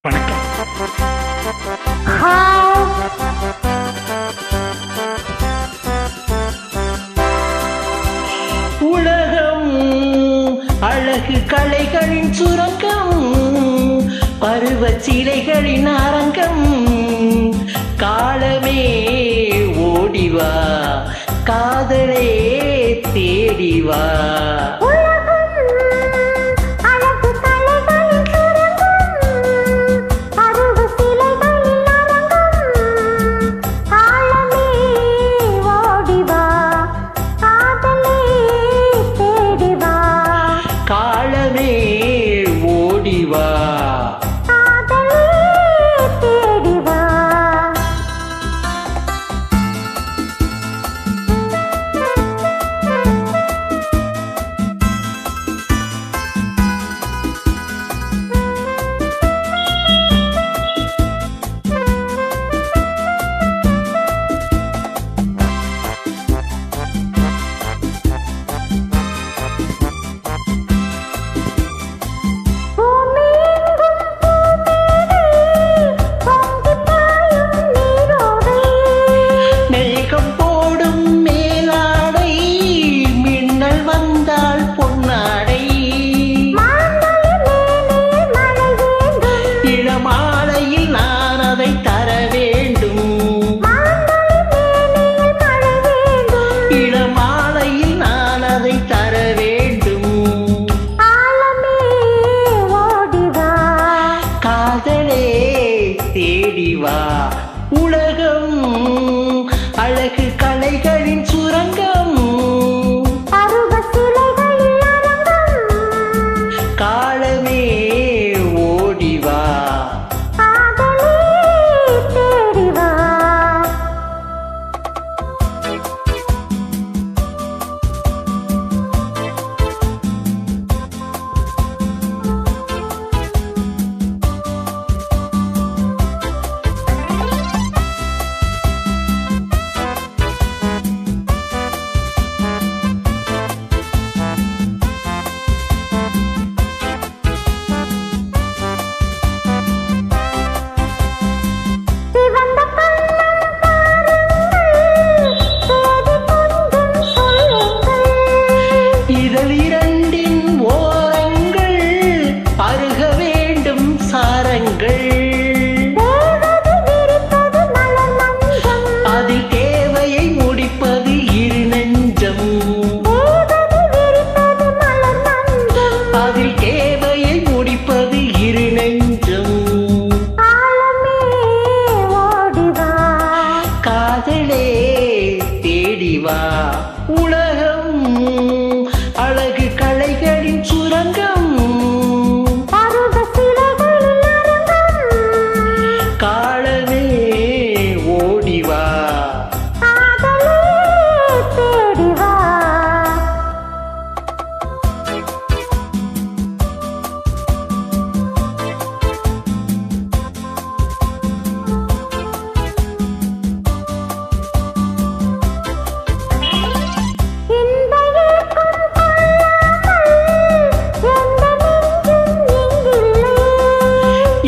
உலகம் அழகு கலைகளின் சுரங்கம், பருவச் சிலைகளின் அரங்கம். காலமே ஓடிவா, காதலே தேடிவா. காலமே ஓடிவா, தேடிவா. உலகம் அழகு கலைகளின் சுரங்கம், காலமே ஓடிவா. இரண்டின் ஓரங்கள் பருக வேண்டும் சாரங்கள், அதில் தேவையை முடிப்பது இரு நெஞ்சம். அதில் தேவையை முடிப்பது இரு நெஞ்சம். காதலே தேடிவா. உலகம் அழகு கலைகளின் சுரங்கம், காலமே ஓடிவா.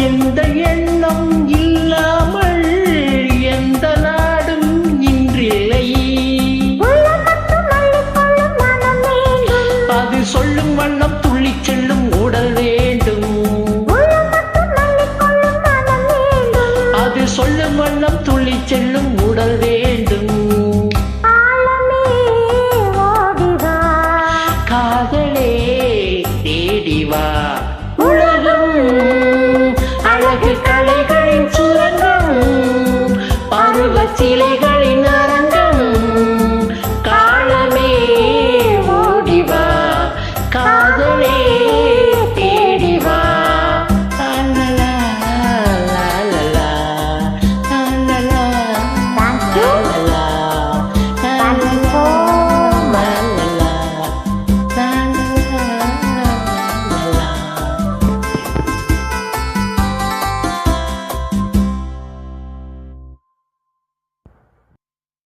இந்த எண்ணம் இல்லாமல் எந்த நாடும் இன்றில்லை. அது சொல்லும் வண்ணம் துள்ளிச் செல்லும் உடல் வேண்டும். அது சொல்லும் வண்ணம் துள்ளிச் செல்லும் உடல் வேண்டும். காதலே தேடிவா. உலகம் அழகு கலைகளின் சுரங்கம், பருவச் சிலைகளின் அரங்கம். காலமே ஓடிவா, காதலே